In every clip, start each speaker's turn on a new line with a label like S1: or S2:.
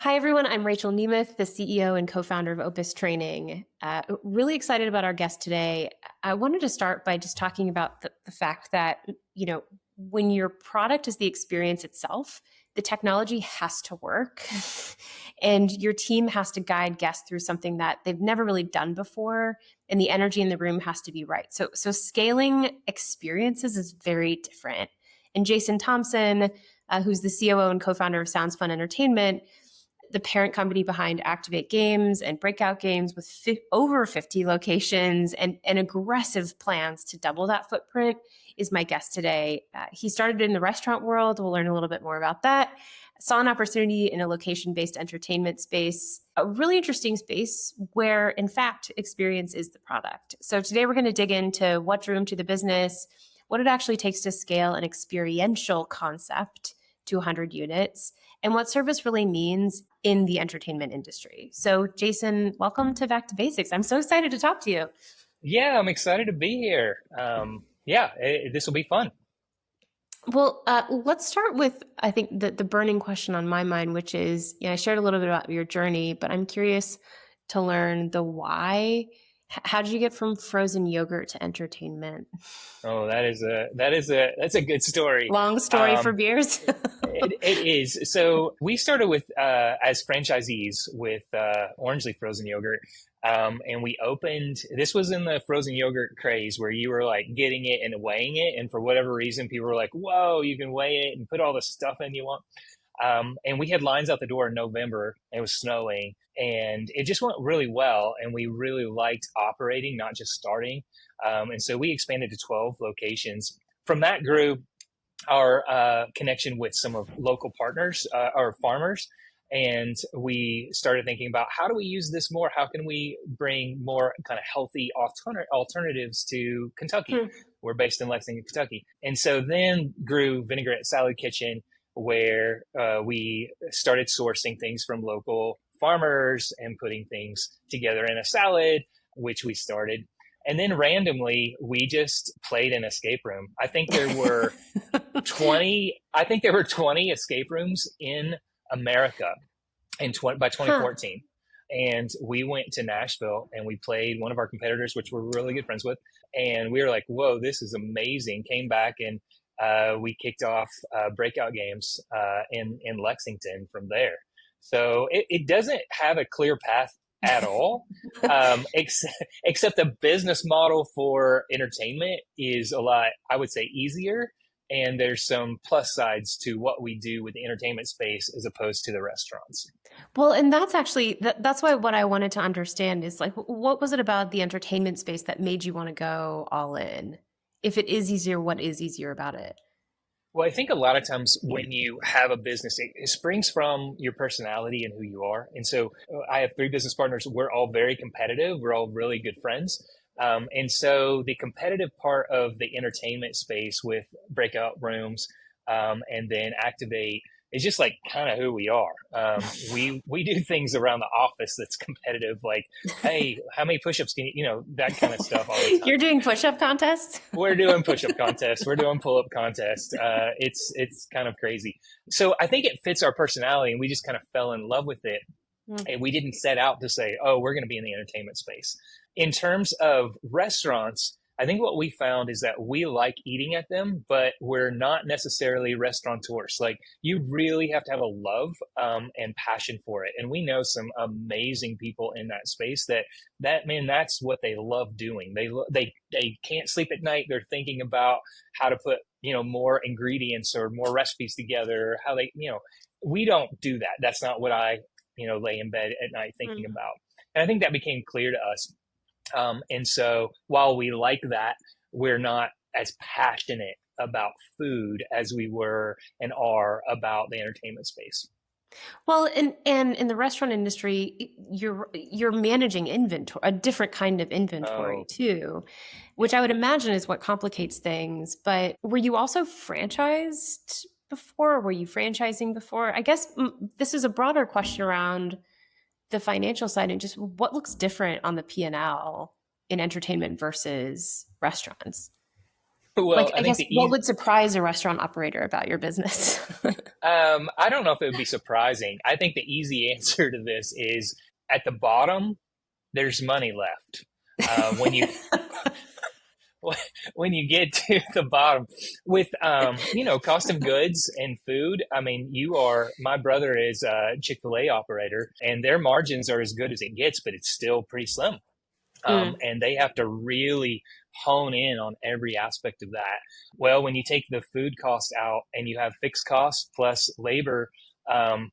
S1: Hi, everyone. I'm Rachael Nemeth, the CEO and co-founder of Opus Training. Really excited about our guest today. I wanted to start by just talking about the fact that, when your product is the experience itself, the technology has to work and your team has to guide guests through something that they've never really done before. And the energy in the room has to be right. So scaling experiences is very different. And Jason Thompson, who's the COO and co-founder of Sounds Fun Entertainment, the parent company behind Activate Games and Breakout Games with over 50 locations and aggressive plans to double that footprint, is my guest today. He started in the restaurant world. We'll learn a little bit more about that. Saw an opportunity in a location-based entertainment space, a really interesting space where, in fact, experience is the product. So today we're going to dig into what drew him to the business, what it actually takes to scale an experiential concept to 100 units, and what service really means in the entertainment industry. So Jason, welcome to Back to Basics. I'm so excited to talk to you.
S2: Yeah, I'm excited to be here. This will be fun.
S1: Well, let's start with, I think, the burning question on my mind, which is, I shared a little bit about your journey, but I'm curious to learn the why. How did you get from frozen yogurt to entertainment?
S2: Oh, that's a good story.
S1: Long story for beers.
S2: It is. So we started with as franchisees with Orange Leaf frozen yogurt, and we opened. This was in the frozen yogurt craze where you were like getting it and weighing it, and for whatever reason, people were like, "Whoa, you can weigh it and put all the stuff in you want." And we had lines out the door in November. It was snowing, and it just went really well. And we really liked operating, not just starting. And so we expanded to 12 locations. From that grew our connection with some of local partners, our farmers. And we started thinking about how do we use this more? How can we bring more kind of healthy alternatives to Kentucky? We're based in Lexington, Kentucky. And so then grew Vinaigrette Salad Kitchen, where we started sourcing things from local farmers and putting things together in a salad, which we started. And then randomly, we just played an escape room. I think there were 20 escape rooms in America by 2014. And we went to Nashville and we played one of our competitors, which we're really good friends with. And we were like, whoa, this is amazing. Came back and we kicked off Breakout Games in Lexington from there. So it doesn't have a clear path at all, except the business model for entertainment is a lot, I would say, easier. And there's some plus sides to what we do with the entertainment space as opposed to the restaurants.
S1: Well, and that's actually, that's why what I wanted to understand is like, what was it about the entertainment space that made you want to go all in? If it is easier, what is easier about it?
S2: Well, I think a lot of times when you have a business, it springs from your personality and who you are. And so I have 3 business partners. We're all very competitive. We're all really good friends. And so the competitive part of the entertainment space with Breakout Rooms and then Activate is just like kind of who we are. We do things around the office that's competitive, like, hey, how many push-ups can you, that kind of stuff all the time.
S1: You're doing push-up contests?
S2: We're doing push-up contests. We're doing pull-up contests. It's kind of crazy. So I think it fits our personality, and we just kind of fell in love with it. And we didn't set out to say, oh, we're going to be in the entertainment space. In terms of restaurants, I think what we found is that we like eating at them, but we're not necessarily restaurateurs. Like, you really have to have a love and passion for it. And we know some amazing people in that space that's what they love doing. They can't sleep at night. They're thinking about how to put, more ingredients or more recipes together, how they, we don't do that. That's not what I, lay in bed at night thinking about. And I think that became clear to us. And so while we like that, we're not as passionate about food as we were and are about the entertainment space.
S1: Well, and in the restaurant industry, you're managing inventory, a different kind of inventory too, which I would imagine is what complicates things. But were you also franchised before? Were you franchising before? I guess this is a broader question around the financial side and just what looks different on the P&L in entertainment versus restaurants.
S2: Well,
S1: Like,
S2: I
S1: I
S2: think
S1: guess
S2: the
S1: what
S2: easy,
S1: would surprise a restaurant operator about your business?
S2: I don't know if it would be surprising. I think the easy answer to this is at the bottom, there's money left. When you when you get to the bottom with cost of goods and food. I mean, my brother is a Chick-fil-A operator, and their margins are as good as it gets, but it's still pretty slim.
S1: Mm,
S2: And they have to really hone in on every aspect of that. Well, when you take the food cost out and you have fixed costs plus labor,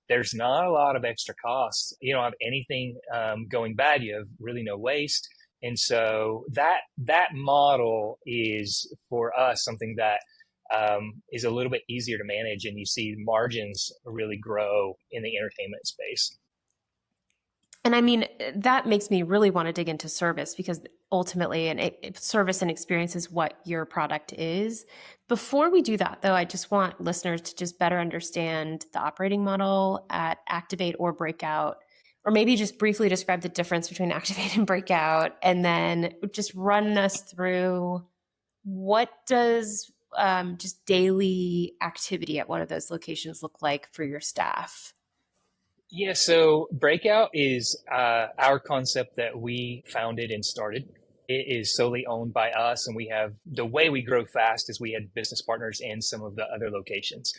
S2: there's not a lot of extra costs. You don't have anything going bad. You have really no waste. And so that model is for us something that is a little bit easier to manage, and you see margins really grow in the entertainment space.
S1: and I mean, that makes me really want to dig into service because ultimately, service and experience is what your product is. Before we do that, though, I just want listeners to just better understand the operating model at Activate or Breakout, or maybe just briefly describe the difference between Activate and Breakout, and then just run us through what does just daily activity at one of those locations look like for your staff?
S2: Yeah, so Breakout is our concept that we founded and started. It is solely owned by us, and we have the way we grow fast is we had business partners in some of the other locations.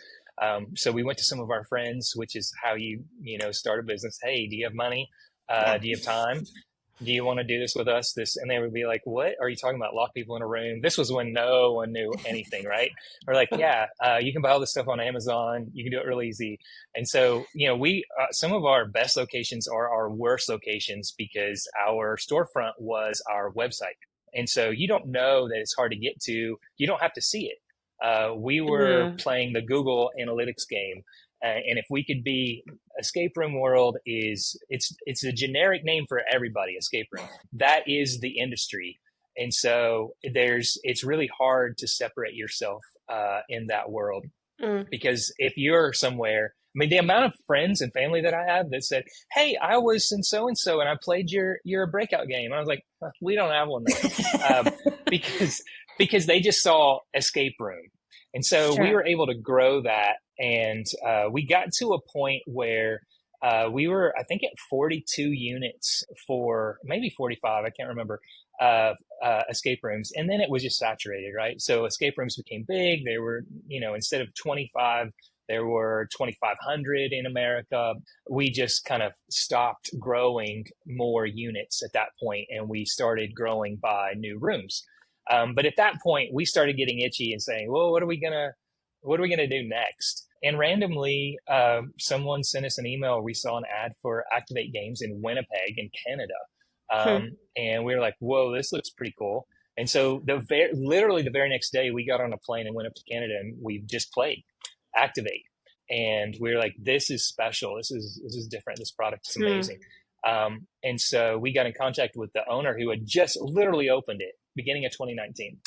S2: So we went to some of our friends, which is how you start a business. Hey, do you have money?
S1: Yeah.
S2: Do you have time? Do you want to do this with us? And they would be like, what are you talking about? Lock people in a room. This was when no one knew anything, right? We're like, yeah, you can buy all this stuff on Amazon. You can do it real easy. And so, some of our best locations are our worst locations because our storefront was our website. And so you don't know that it's hard to get to. You don't have to see it. We were
S1: Mm,
S2: playing the Google Analytics game. And if we could be escape room world it's a generic name for everybody. Escape room, that is the industry. And so it's really hard to separate yourself in that world,
S1: mm.
S2: because if you're somewhere, I mean, the amount of friends and family that I have that said, hey, I was in so and so and I played your Breakout game. I was like, we don't have one there. Because they just saw escape room. And so we
S1: Sure.
S2: were able to grow that. And we got to a point where we were, I think, at 42 units for maybe 45, I can't remember, escape rooms. And then it was just saturated, right? So escape rooms became big. They were, instead of 25, there were 2,500 in America. We just kind of stopped growing more units at that point, and we started growing by new rooms. But at that point, we started getting itchy and saying, "Well, what are we gonna do next?" And randomly, someone sent us an email. We saw an ad for Activate Games in Winnipeg, in Canada,
S1: Hmm.
S2: and we were like, "Whoa, this looks pretty cool." And so literally the very next day, we got on a plane and went up to Canada, and we just played Activate. And we were like, "This is special. This is different. This product is
S1: Hmm.
S2: amazing." And so we got in contact with the owner who had just literally opened it beginning of 2019,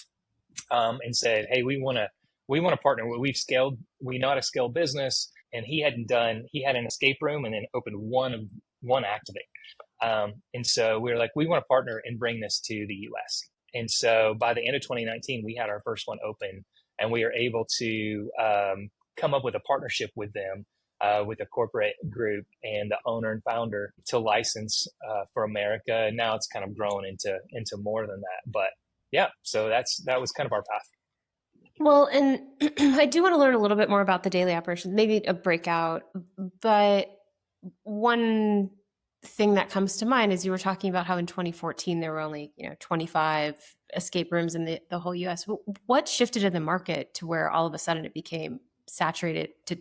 S2: and said, "Hey, we want to partner. We know how to scale business." And he had an escape room and then opened one Activate. And so we were like, we want to partner and bring this to the US. And so by the end of 2019, we had our first one open, and we were able to come up with a partnership with them, with a corporate group and the owner and founder, to license for America. And now it's kind of grown into more than that. But yeah, so that was kind of our path.
S1: Well, and I do want to learn a little bit more about the daily operations, maybe a breakout. But one thing that comes to mind is you were talking about how in 2014 there were only 25 escape rooms in the whole US. What shifted in the market to where all of a sudden it became saturated to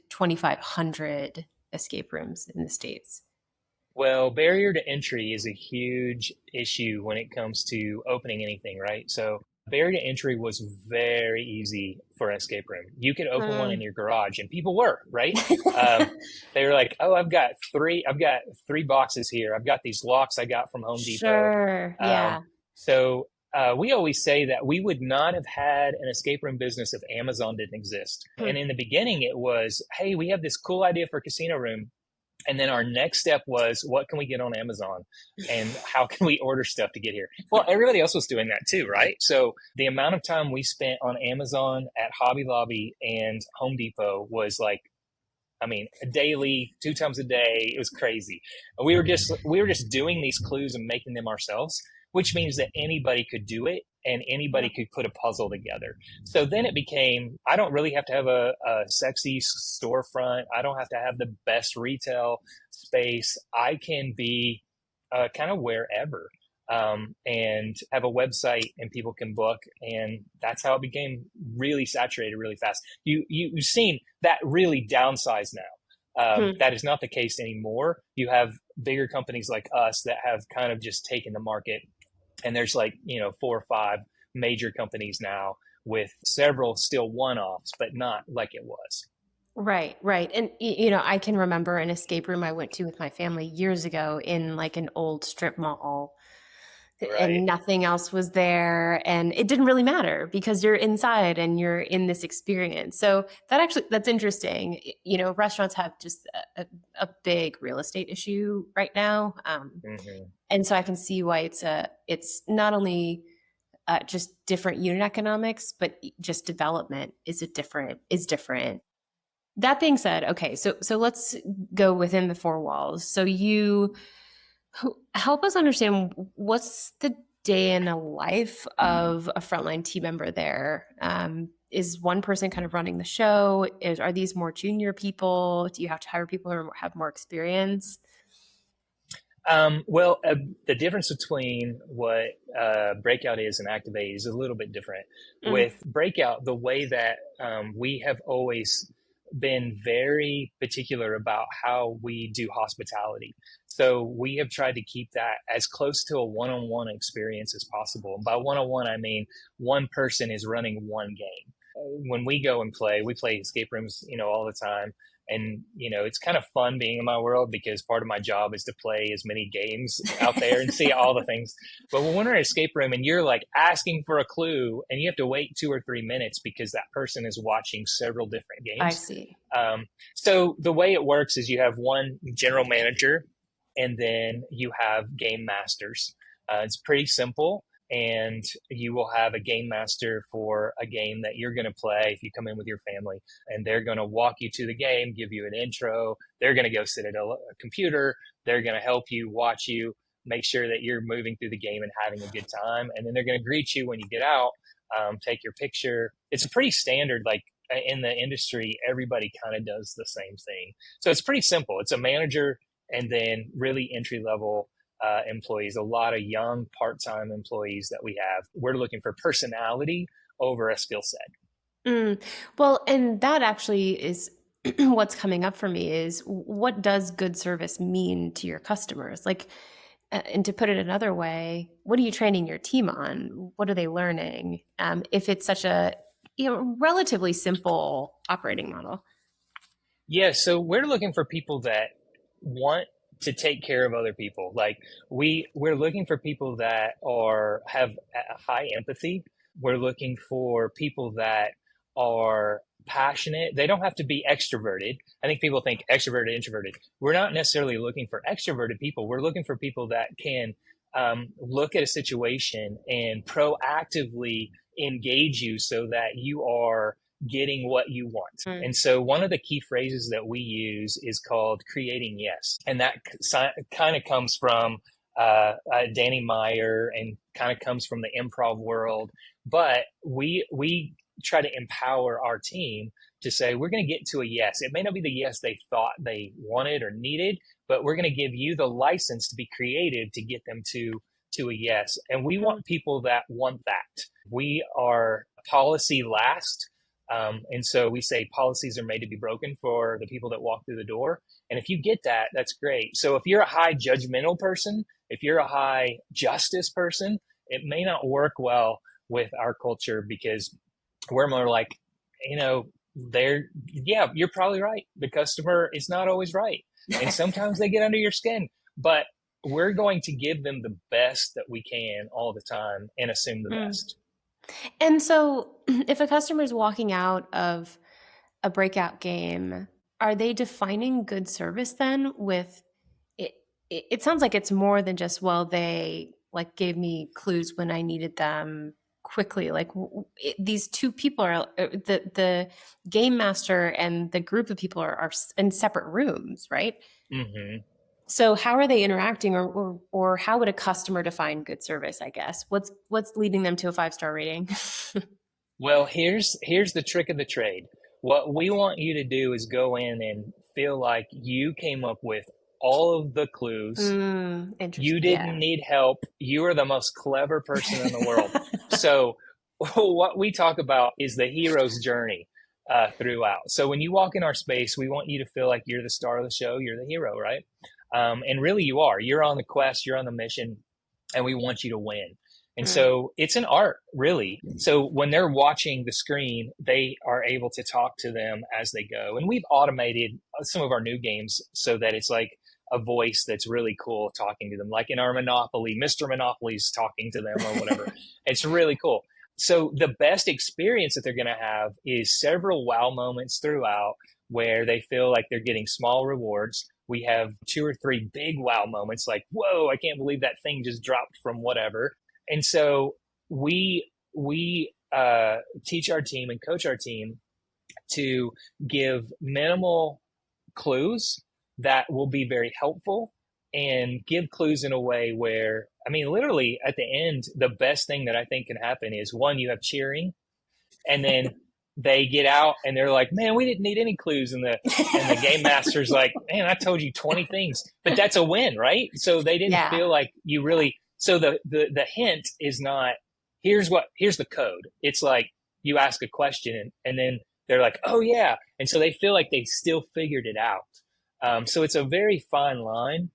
S1: 2,500 escape rooms in the States?
S2: Well, barrier to entry is a huge issue when it comes to opening anything, right? So barrier to entry was very easy for an escape room. You could open one in
S1: Mm.
S2: your garage, and people were, right? Um, they were like, "Oh, I've got three boxes here. I've got these locks I got from Home Depot."
S1: Sure.
S2: Um,
S1: Yeah.
S2: so we always say that we would not have had an escape room business if Amazon didn't exist.
S1: Hmm.
S2: And in the beginning, it was, "Hey, we have this cool idea for a casino room. And then our next step was, what can we get on Amazon and how can we order stuff to get here? Well, everybody else was doing that too, right? So the amount of time we spent on Amazon, at Hobby Lobby and Home Depot was like, I mean, daily, 2 times a day. It was crazy. We were just doing these clues and making them ourselves, which means that anybody could do it and anybody could put a puzzle together. So then it became, I don't really have to have a sexy storefront. I don't have to have the best retail space. I can be kind of wherever, and have a website and people can book. And that's how it became really saturated really fast. You've seen that really downsized now. That is not the case anymore. You have bigger companies like us that have kind of just taken the market. And there's like, 4 or 5 major companies now with several still one-offs, but not like it was.
S1: Right, right. And, I can remember an escape room I went to with my family years ago in like an old strip mall,
S2: Right.
S1: and nothing else was there. And it didn't really matter because you're inside and you're in this experience. So that's interesting. Restaurants have just a big real estate issue right now.
S2: Hmm.
S1: And so I can see why it's not only just different unit economics, but just development is different. That being said, okay, so let's go within the 4 walls. So you help us understand what's the day in the life of a frontline team member there. Is one person kind of running the show? Are these more junior people? Do you have to hire people who have more experience?
S2: Well, the difference between what Breakout is and Activate is a little bit different.
S1: Mm,
S2: With Breakout, the way that we have always been very particular about how we do hospitality. So we have tried to keep that as close to a one-on-one experience as possible. And by one-on-one, I mean one person is running one game. When we go and play, we play escape rooms, all the time. And, it's kind of fun being in my world because part of my job is to play as many games out there and see all the things. But when we're in an escape room and you're like asking for a clue and you have to wait 2 or 3 minutes because that person is watching several different
S1: I
S2: games.
S1: see.
S2: So the way it works is you have one general manager and then you have game masters. It's pretty simple. And you will have a game master for a game that you're going to play if you come in with your family. And they're going to walk you to the game, give you an intro. They're going to go sit at a computer. They're going to help you, watch you, make sure that you're moving through the game and having a good time. And then they're going to greet you when you get out, take your picture. It's a pretty standard, like in the industry, everybody kind of does the same thing. So it's pretty simple. It's a manager and then really entry level employees, a lot of young part-time employees that we have. We're looking for personality over a skill set.
S1: Mm. Well, and that actually is what's coming up for me is what does good service mean to your customers? Like, and to put it another way, what are you training your team on? What are they learning? If it's such a relatively simple operating model.
S2: Yeah, so we're looking for people that want to take care of other people. Like we're looking for people that have a high empathy. We're looking for people that are passionate. They don't have to be extroverted. I think people think extroverted, introverted. We're not necessarily looking for extroverted people. We're looking for people that can look at a situation and proactively engage you so that you are getting what you want.
S1: Mm.
S2: And so one of the key phrases that we use is called creating yes. And that kind of comes from Danny Meyer and kind of comes from the improv world. But we try to empower our team to say, we're going to get to a yes. It may not be the yes they thought they wanted or needed, but we're going to give you the license to be creative to get them to a yes. And we want people that want that. We are policy last. And so we say policies are made to be broken for the people that walk through the door. And if you get that, that's great. So if you're a high judgmental person, if you're a high justice person, it may not work well with our culture because we're more like, you're probably right. The customer is not always right. And sometimes they get under your skin, but we're going to give them the best that we can all the time and assume the best.
S1: And so if a customer is walking out of a Breakout game, are they defining good service then with it? It sounds like it's more than just, well, they like gave me clues when I needed them quickly. Like these two people are the game master and the group of people are in separate rooms, right?
S2: Hmm.
S1: So how are they interacting, or how would a customer define good service, I guess? What's leading them to a 5-star rating?
S2: Well, here's the trick of the trade. What we want you to do is go in and feel like you came up with all of the clues. You
S1: Interesting.
S2: didn't
S1: Yeah.
S2: need help. You are the most clever person in the world. So, what we talk about is the hero's journey throughout. So, when you walk in our space, we want you to feel like you're the star of the show, you're the hero, right? And really, you are. You're on the quest, you're on the mission, and we want you to win. And
S1: Mm.
S2: so it's an art, really. So when they're watching the screen, they are able to talk to them as they go. And we've automated some of our new games so that it's like a voice that's really cool talking to them. Like in our Monopoly, Mr. Monopoly's talking to them or whatever. It's really cool. So the best experience that they're going to have is several wow moments throughout where they feel like they're getting small rewards. We have 2 or 3 big wow moments like, whoa, I can't believe that thing just dropped from whatever. And so we teach our team and coach our team to give minimal clues that will be very helpful and give clues in a way where, I mean, literally at the end, the best thing that I think can happen is one, you have cheering, and then they get out and they're like, man, we didn't need any clues. And the game master's like, man, I told you 20 things, but that's a win, right? So they didn't
S1: Yeah.
S2: feel like you really, so the hint is not, here's the code. It's like you ask a question and then they're like, oh yeah. And so they feel like they still figured it out. So it's a very fine line.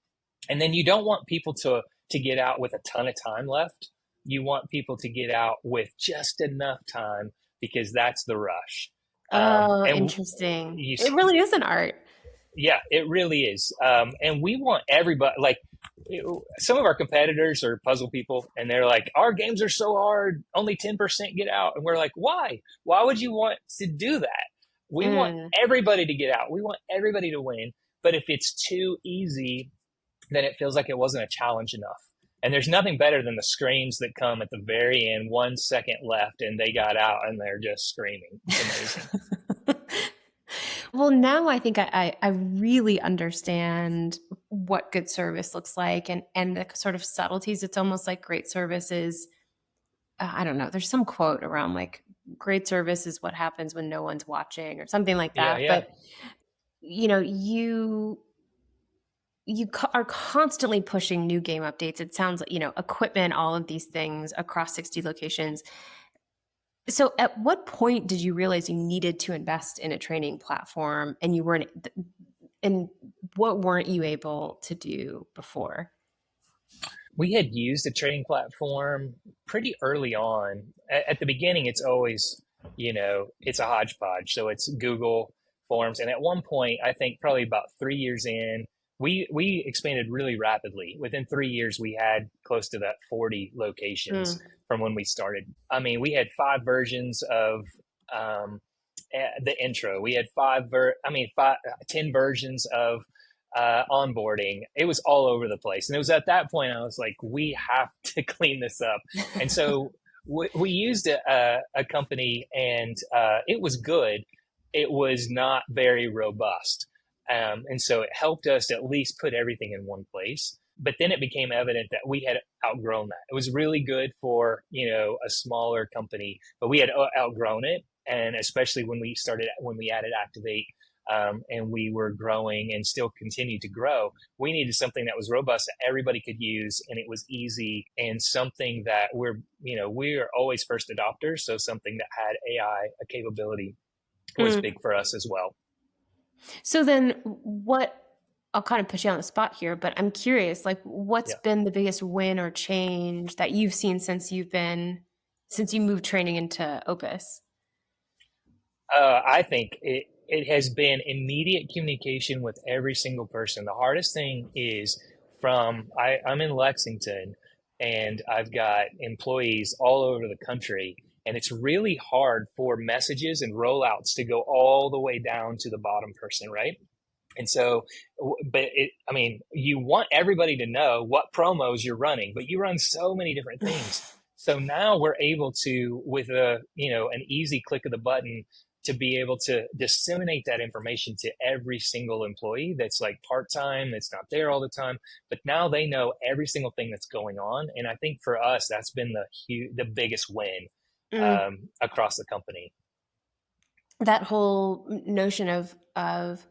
S2: And then you don't want people to get out with a ton of time left. You want people to get out with just enough time because that's the rush.
S1: Oh,
S2: And
S1: interesting.
S2: you,
S1: It really is an art.
S2: yeah, it really is. And we want everybody, like some of our competitors are puzzle people and they're like, our games are so hard, only 10% get out. And we're like, why? Why would you want to do that? We want
S1: Mm.
S2: everybody to get out. We want everybody to win. But if it's too easy, then it feels like it wasn't a challenge enough. And there's nothing better than the screams that come at the very end, 1 second left, and they got out and they're just screaming. It's amazing.
S1: Well, now I think I really understand what good service looks like, and the sort of subtleties. It's almost like great service is, I don't know, there's some quote around like great service is what happens when no one's watching or something like
S2: Yeah,
S1: that.
S2: yeah.
S1: But, are constantly pushing new game updates. It sounds like, equipment, all of these things across 60 locations. So at what point did you realize you needed to invest in a training platform and and what weren't you able to do before?
S2: We had used a trading platform pretty early on. At the beginning, it's always, it's a hodgepodge. So it's Google Forms. And at one point, I think probably about 3 years in, we expanded really rapidly. Within 3 years, we had close to that 40 locations
S1: Mm.
S2: from when we started. I mean, we had 5 versions of the intro. We had 10 versions of onboarding. It was all over the place. And it was at that point I was like, we have to clean this up. And so we used a company and it was good. It was not very robust. And so it helped us at least put everything in one place. But then it became evident that we had outgrown that. It was really good for, a smaller company, but we had outgrown it. And especially when we added Activate, and we were growing and still continued to grow, we needed something that was robust that everybody could use and it was easy, and something that we're always first adopters. So something that had AI a capability was
S1: Mm.
S2: big for us as well.
S1: So then I'll kind of put you on the spot here, but I'm curious, like what's
S2: Yeah.
S1: been the biggest win or change that you've seen since you moved training into Opus?
S2: I think it has been immediate communication with every single person. The hardest thing is I'm in Lexington and I've got employees all over the country, And it's really hard for messages and rollouts to go all the way down to the bottom person, right? And so, I mean, you want everybody to know what promos you're running, but you run so many different things. So now we're able to, with an easy click of the button, to be able to disseminate that information to every single employee that's like part-time, that's not there all the time. But now they know every single thing that's going on. And I think for us, that's been the biggest win
S1: Mm.
S2: across the company.
S1: That whole notion of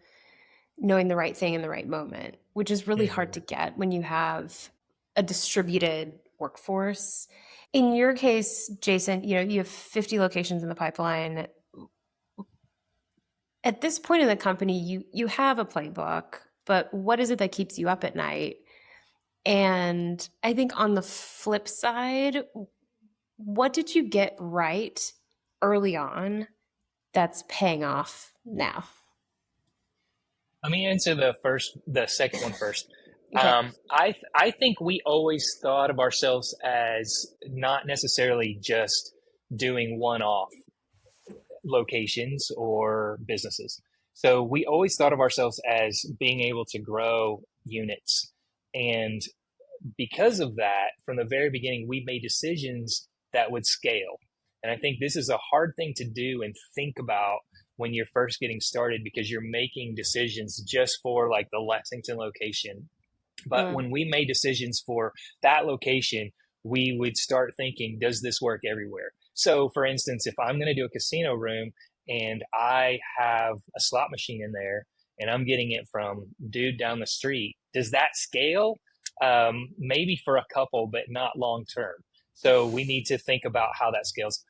S1: knowing the right thing in the right moment, which is really hard to get when you have a distributed workforce. In your case, Jason, you have 50 locations in the pipeline. At this point in the company, you have a playbook, but what is it that keeps you up at night? And I think on the flip side, what did you get right early on that's paying off now?
S2: Let me answer the second one first.
S1: Okay.
S2: I think we always thought of ourselves as not necessarily just doing one-off locations or businesses. So we always thought of ourselves as being able to grow units. And because of that, from the very beginning, we made decisions that would scale. And I think this is a hard thing to do and think about when you're first getting started, because you're making decisions just for like the Lexington location. But
S1: Mm.
S2: when we made decisions for that location, we would start thinking, does this work everywhere? So, for instance, if I'm going to do a casino room and I have a slot machine in there and I'm getting it from dude down the street, does that scale? Maybe for a couple, but not long term. So we need to think about how that scales.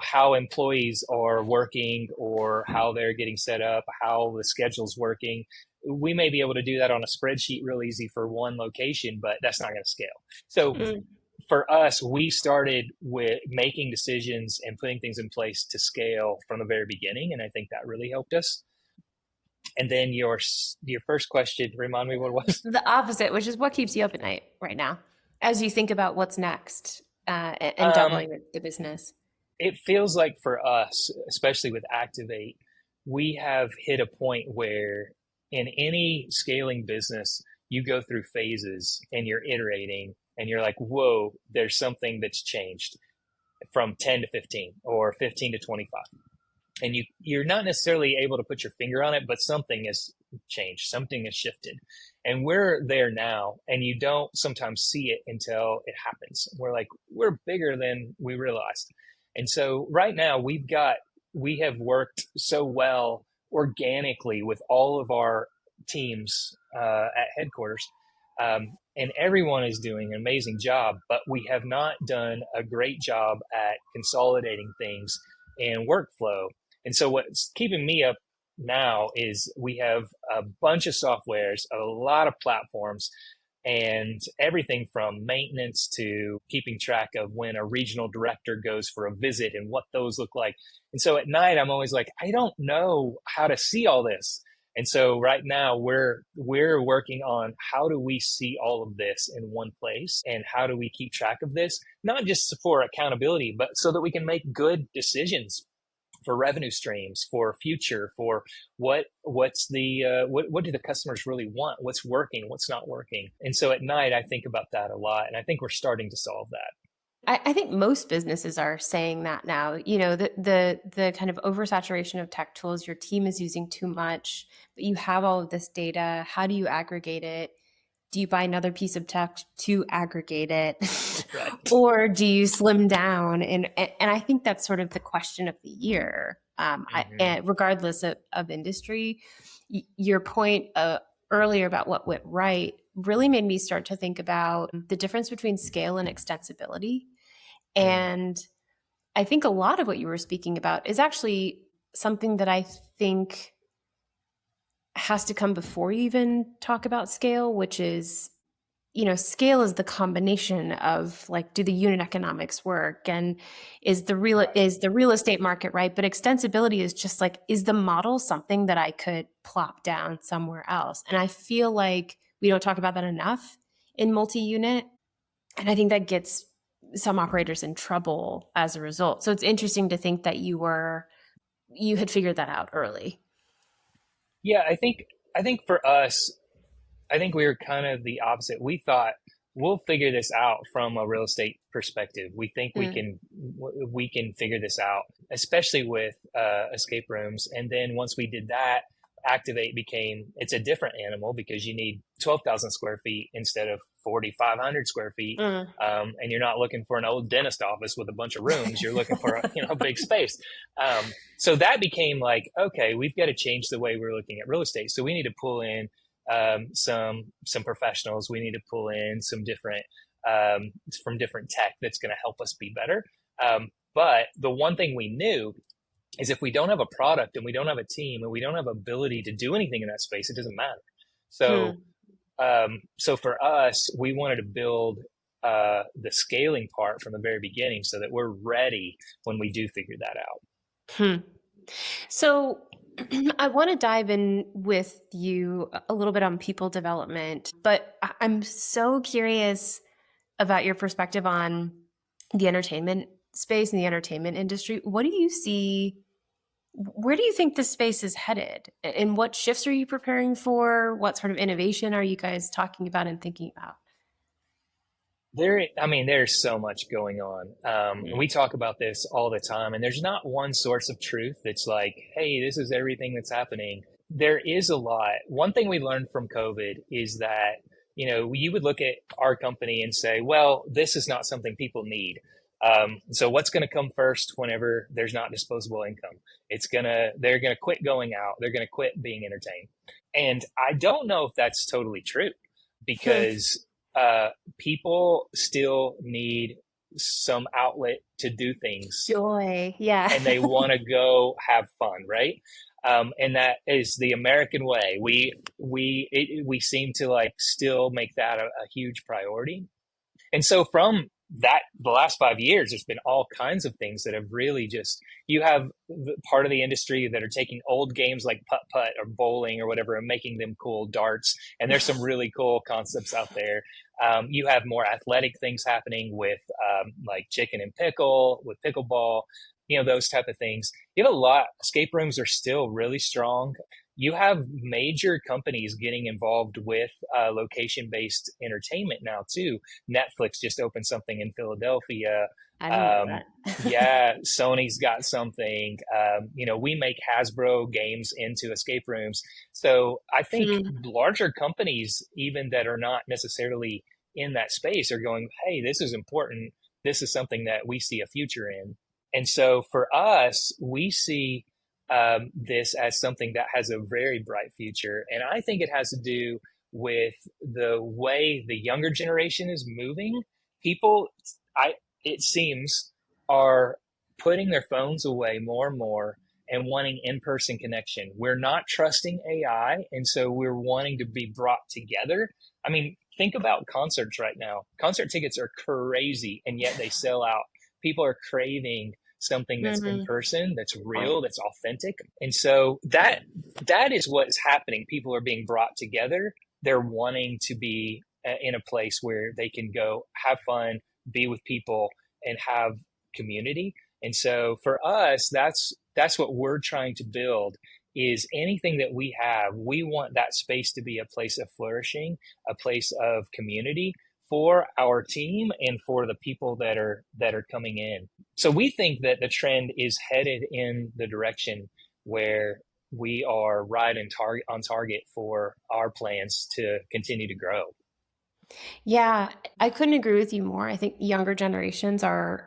S2: How employees are working or how they're getting set up, how the schedule's working. We may be able to do that on a spreadsheet real easy for one location, but that's not going to scale. So
S1: Mm.
S2: for us, we started with making decisions and putting things in place to scale from the very beginning, and I think that really helped us. And then your first question, remind me what it was.
S1: The opposite, which is what keeps you up at night right now, as you think about what's next and
S2: Um,
S1: doubling the business.
S2: it feels like for us, especially with Activate, we have hit a point where in any scaling business, you go through phases and you're iterating and you're like, whoa, there's something that's changed from 10 to 15 or 15 to 25. And you're not necessarily able to put your finger on it, but something has changed, something has shifted. And we're there now, and you don't sometimes see it until it happens. We're bigger than we realized. And so right now we have worked so well organically with all of our teams at headquarters. And everyone is doing an amazing job, but we have not done a great job at consolidating things and workflow. And so what's keeping me up now is we have a bunch of softwares, a lot of platforms, and everything from maintenance to keeping track of when a regional director goes for a visit and what those look like. And so at night, I'm always like, I don't know how to see all this. And so right now we're working on how do we see all of this in one place and how do we keep track of this, not just for accountability, but so that we can make good decisions for revenue streams, for future, for what do the customers really want, what's working, what's not working. And so at night I think about that a lot, and I think we're starting to solve that.
S1: I think most businesses are saying that now. The kind of oversaturation of tech tools, your team is using too much, but you have all of this data. How do you aggregate it? Do you buy another piece of tech to aggregate it?
S2: Right.
S1: Or do you slim down? And I think that's sort of the question of the year, and regardless of industry. Your point earlier about what went right really made me start to think about the difference between scale and extensibility. And I think a lot of what you were speaking about is actually something that I think has to come before you even talk about scale, which is, scale is the combination of like, do the unit economics work, and is the real estate market right? But extensibility is just like, is the model something that I could plop down somewhere else? And I feel like we don't talk about that enough in multi-unit. And I think that gets some operators in trouble as a result. So it's interesting to think that you had figured that out early.
S2: Yeah, I think for us, I think we were kind of the opposite. We thought we'll figure this out from a real estate perspective. We think
S1: Mm.
S2: we can figure this out, especially with escape rooms. And then once we did that, Activate became it's a different animal because you need 12,000 square feet instead of 4,500 square feet.
S1: Mm.
S2: And you're not looking for an old dentist office with a bunch of rooms. You're looking for a big space. So that became like, okay, we've got to change the way we're looking at real estate. So we need to pull in some professionals. We need to pull in some different from different tech that's going to help us be better. But the one thing we knew is if we don't have a product and we don't have a team and we don't have ability to do anything in that space, it doesn't matter. So,
S1: Hmm.
S2: so for us, we wanted to build the scaling part from the very beginning so that we're ready when we do figure that out.
S1: Hmm. So I want to dive in with you a little bit on people development, but I'm so curious about your perspective on the entertainment space and the entertainment industry. What do you see? Where do you think this space is headed? And what shifts are you preparing for? What sort of innovation are you guys talking about and thinking about?
S2: There's so much going on. We talk about this all the time, and there's not one source of truth that's like, hey, this is everything that's happening. There is a lot. One thing we learned from COVID is that, you would look at our company and say, well, this is not something people need. So what's going to come first whenever there's not disposable income? They're going to quit going out. They're going to quit being entertained. And I don't know if that's totally true
S1: Hmm.
S2: because people still need some outlet to do things
S1: Joy. Yeah.
S2: and they want to go have fun, right? And that is the American way. We seem to like still make that a huge priority. And so from that, the last 5 years, there's been all kinds of things that have really just, you have part of the industry that are taking old games like putt putt or bowling or whatever and making them cool, darts. And there's some really cool concepts out there. You have more athletic things happening with like chicken and pickle, with pickleball, those type of things. You have a lot, escape rooms are still really strong. You have major companies getting involved with location-based entertainment now too. Netflix just opened something in Philadelphia.
S1: I didn't know
S2: Um,
S1: that.
S2: yeah, Sony's got something. We make Hasbro games into escape rooms. So I think
S1: Hmm.
S2: larger companies, even that are not necessarily in that space, are going, hey, this is important. This is something that we see a future in. And so for us, we see this as something that has a very bright future. And I think it has to do with the way the younger generation is moving. People, it seems, are putting their phones away more and more and wanting in-person connection. We're not trusting AI, and so we're wanting to be brought together. Think about concerts right now. Concert tickets are crazy, and yet they sell out. People are craving something that's in
S1: Hmm.
S2: person, that's real, that's authentic. And so that is what is happening. People are being brought together. They're wanting to be in a place where they can go have fun, be with people, and have community. And so for us, that's what we're trying to build is anything that we have, we want that space to be a place of flourishing, a place of community for our team and for the people that are coming in. So we think that the trend is headed in the direction where we are right on target for our plans to continue to grow.
S1: Yeah, I couldn't agree with you more. I think younger generations there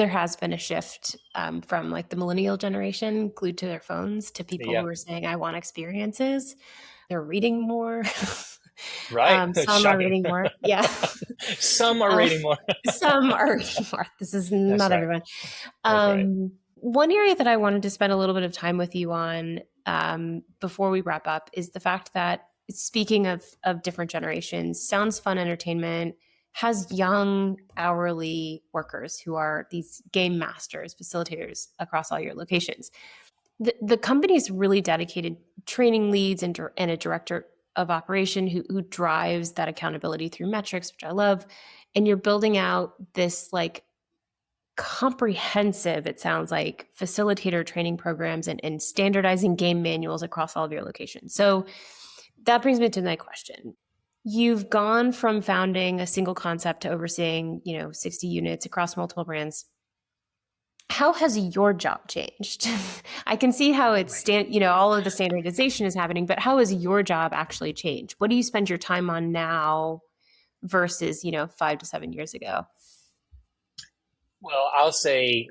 S1: has been a shift from like the millennial generation glued to their phones to people
S2: Yeah,
S1: who are saying, I want experiences. They're reading more.
S2: right.
S1: Some are
S2: Shocking.
S1: reading more. Yeah.
S2: Some are
S1: Uh,
S2: reading more.
S1: some are reading more. This is
S2: That's
S1: not
S2: right.
S1: everyone.
S2: That's right.
S1: One area that I wanted to spend a little bit of time with you on before we wrap up is the fact that speaking of different generations, Sounds Fun Entertainment has young hourly workers who are these game masters, facilitators across all your locations. The company is really dedicated training leads and a director of operation who drives that accountability through metrics, which I love. And you're building out this like comprehensive, it sounds like, facilitator training programs and standardizing game manuals across all of your locations. So that brings me to my question. You've gone from founding a single concept to overseeing, 60 units across multiple brands. How has your job changed? I can see how it's all of the standardization is happening, but how has your job actually changed? What do you spend your time on now versus, 5 to 7 years ago?
S2: Well, I'll say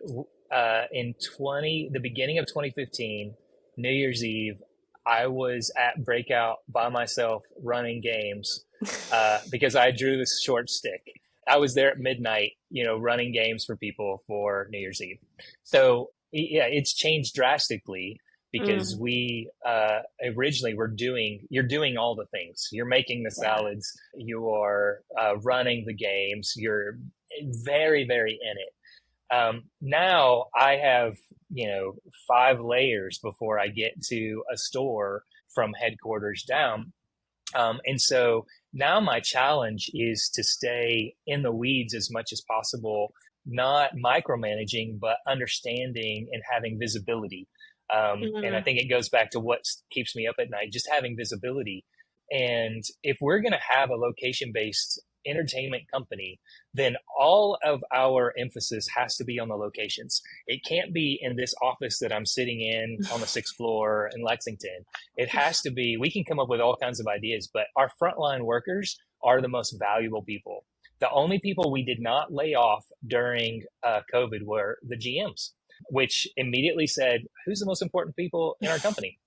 S2: the beginning of 2015, New Year's Eve, I was at Breakout by myself running games because I drew this short stick. I was there at midnight, running games for people for New Year's Eve. So yeah, it's changed drastically because we originally you're doing all the things. You're making the salads, you are running the games, you're very, very in it. Now I have, 5 layers before I get to a store from headquarters down. And so now my challenge is to stay in the weeds as much as possible, not micromanaging, but understanding and having visibility. And I think it goes back to what keeps me up at night, just having visibility. And if we're going to have a location-based entertainment company, then all of our emphasis has to be on the locations. It can't be in this office that I'm sitting in on the 6th floor in Lexington. It has to be, we can come up with all kinds of ideas, but our frontline workers are the most valuable people. The only people we did not lay off during COVID were the GMs, which immediately said, who's the most important people in our company?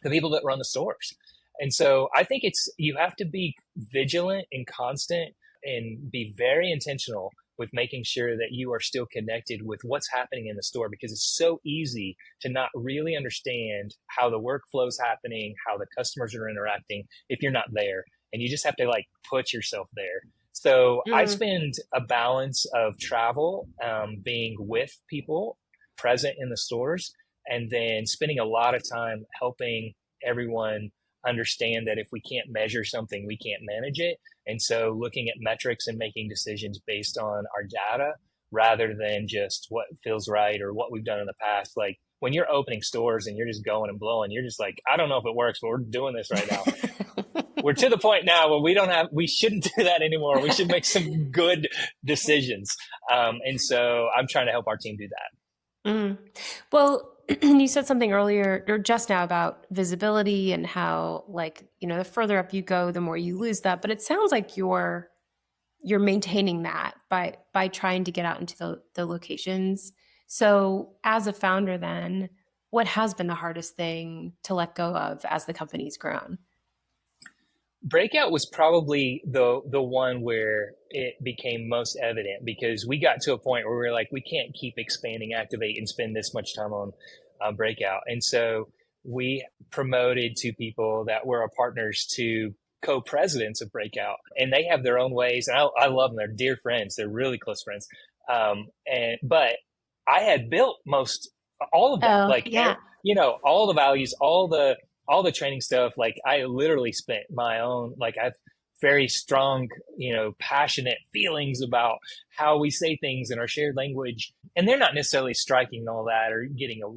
S2: The people that run the stores. And so I think you have to be vigilant and constant and be very intentional with making sure that you are still connected with what's happening in the store, because it's so easy to not really understand how the workflow is happening, how the customers are interacting if you're not there. And you just have to put yourself there. So I spend a balance of travel, being with people present in the stores, and then spending a lot of time helping everyone understand that if we can't measure something, we can't manage it. And so looking at metrics and making decisions based on our data rather than just what feels right or what we've done in the past. Like when you're opening stores and you're just going and blowing, you're just like, I don't know if it works, but we're doing this right now. We're to the point now where we shouldn't do that anymore. We should make some good decisions. And so I'm trying to help our team do that.
S1: Well, you said something earlier or just now about visibility and how the further up you go, the more you lose that. But it sounds like you're maintaining that by trying to get out into the locations. So as a founder then, what has been the hardest thing to let go of as the company's grown?
S2: Breakout was probably the one where it became most evident, because we got to a point where we were like, we can't keep expanding Activate and spend this much time on Breakout. And so we promoted 2 people that were our partners to co-presidents of Breakout, and they have their own ways. And I love them. They're dear friends. They're really close friends. But I had built all of that, all the values, all the training stuff. I literally spent my own, I have very strong, passionate feelings about how we say things in our shared language. And they're not necessarily striking all that or getting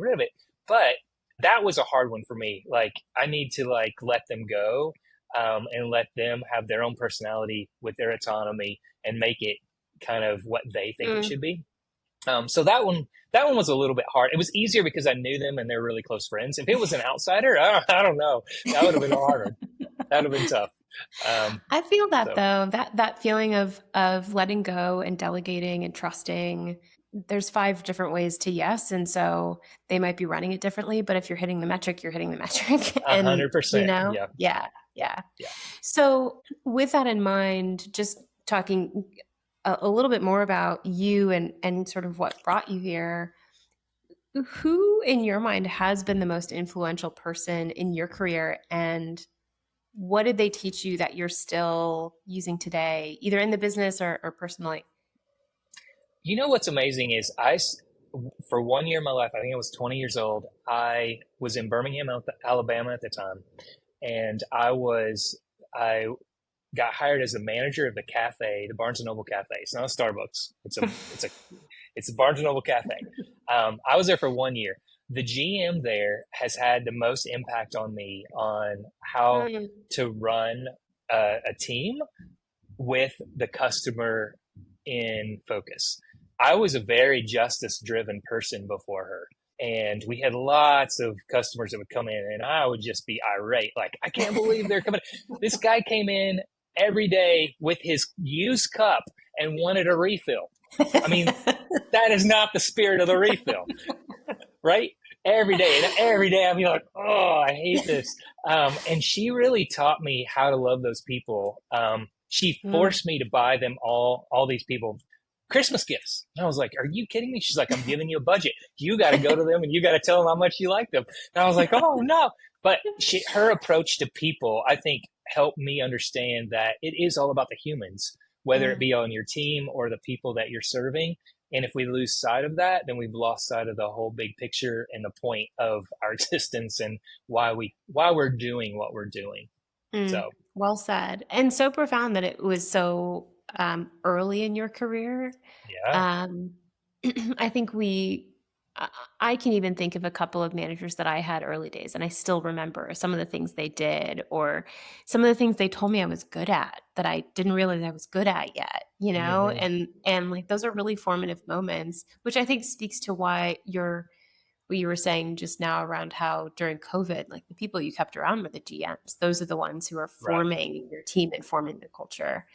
S2: rid of it. But that was a hard one for me. I need to let them go and let them have their own personality with their autonomy and make it kind of what they think it should be. So that one was a little bit hard. It was easier because I knew them and they're really close friends. If it was an outsider, I don't know. That would have been harder. That would have been tough.
S1: I feel that though, that feeling of letting go and delegating and trusting. There's 5 different ways to yes. And so they might be running it differently, but if you're hitting the metric, you're hitting the metric. And,
S2: 100%.
S1: Yeah. So with that in mind, just talking a little bit more about you and sort of what brought you here, who in your mind has been the most influential person in your career, and what did they teach you that you're still using today, either in the business or personally?
S2: What's amazing is for 1 year of my life, I think I was 20 years old. I was in Birmingham, Alabama at the time, and I got hired as the manager of the cafe, the Barnes and Noble cafe. It's not a Starbucks. It's a Barnes and Noble cafe. I was there for 1 year. The GM there has had the most impact on me on how
S1: Mm.
S2: to run a team with the customer in focus. I was a very justice driven person before her. And we had lots of customers that would come in, and I would just be irate. Like, I can't believe they're coming. This guy came in every day with his used cup and wanted a refill. I mean, that is not the spirit of the refill, right? Every day. And every day I'd be like, oh, I hate this. And she really taught me how to love those people. She forced me to buy them all these people Christmas gifts. And I was like, are you kidding me? She's like, I'm giving you a budget. You got to go to them and you got to tell them how much you like them. And I was like, oh no. But her approach to people, I think, helped me understand that it is all about the humans, whether it be on your team or the people that you're serving. And if we lose sight of that, then we've lost sight of the whole big picture and the point of our existence and why we're doing what we're doing. So
S1: well said. And so profound that it was so early in your career.
S2: yeah.
S1: I think I can even think of a couple of managers that I had early days, and I still remember some of the things they did or some of the things they told me I was good at that I didn't realize I was good at yet, and like those are really formative moments, which I think speaks to why what you were saying just now around how during COVID, like the people you kept around were the GMs. Those are the ones who are forming your team and forming the culture.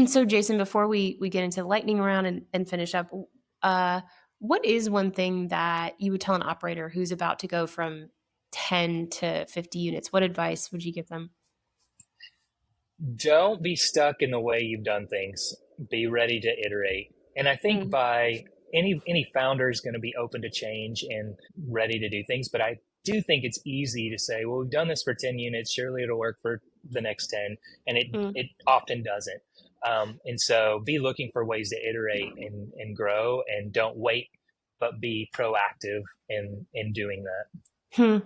S1: So Jason, before we get into the lightning round and finish up, what is one thing that you would tell an operator who's about to go from 10 to 50 units? What advice would you give them?
S2: Don't be stuck in the way you've done things. Be ready to iterate. And I think by any founder is going to be open to change and ready to do things. But I do think it's easy to say, well, we've done this for 10 units. Surely it'll work for the next 10. And it often doesn't. And so be looking for ways to iterate and grow, and don't wait, but be proactive in doing that.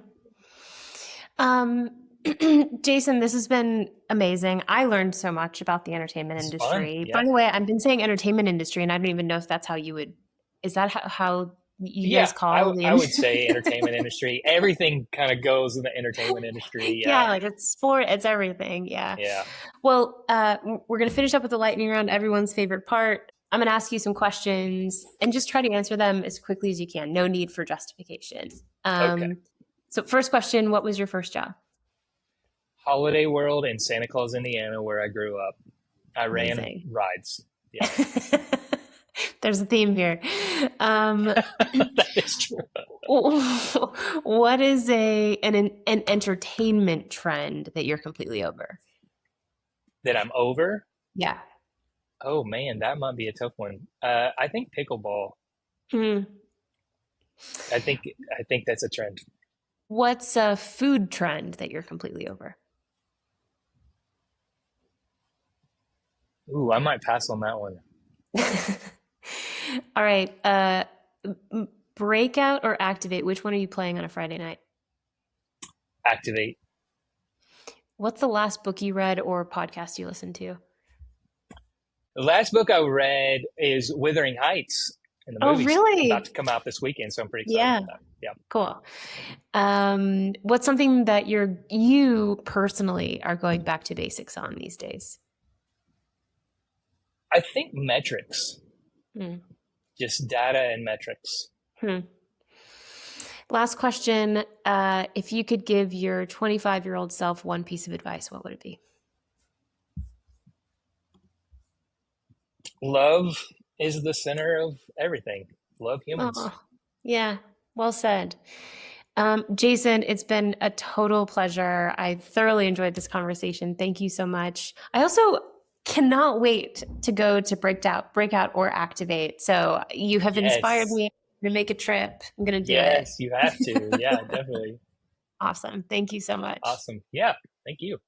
S1: Jason, this has been amazing. I learned so much about the entertainment industry.
S2: Yeah.
S1: By the way, I've been saying entertainment industry, and I don't even know if that's how is that how you guys call the industry?
S2: I would say entertainment industry. Everything kind of goes in the entertainment industry.
S1: Yeah, like it's sport, it's everything. Yeah.
S2: Yeah.
S1: Well, we're going to finish up with the lightning round, everyone's favorite part. I'm going to ask you some questions and just try to answer them as quickly as you can. No need for justification.
S2: Okay.
S1: So first question, what was your first job?
S2: Holiday World in Santa Claus, Indiana, where I grew up. I ran rides. Yeah.
S1: There's a theme here.
S2: That is true.
S1: What is an entertainment trend that you're completely over?
S2: That I'm over?
S1: Yeah.
S2: Oh man, that might be a tough one. I think pickleball. I think that's a trend.
S1: What's a food trend that you're completely over?
S2: Ooh, I might pass on that one.
S1: All right. Breakout or Activate? Which one are you playing on a Friday night?
S2: Activate.
S1: What's the last book you read or podcast you listened to?
S2: The last book I read is Wuthering Heights. And the movie's about to come out this weekend, so I'm pretty excited about that. Yeah.
S1: Cool. What's something that you personally are going back to basics on these days?
S2: I think metrics. Just data and metrics.
S1: Last question. If you could give your 25-year-old self one piece of advice, what would it be?
S2: Love is the center of everything. Love humans.
S1: Oh, yeah. Well said. Jason, it's been a total pleasure. I thoroughly enjoyed this conversation. Thank you so much. I also cannot wait to go to Breakout or Activate. So you have inspired me to make a trip. I'm going to do it.
S2: Yes, you have to. Yeah, definitely.
S1: Awesome. Thank you so much.
S2: Awesome. Yeah. Thank you.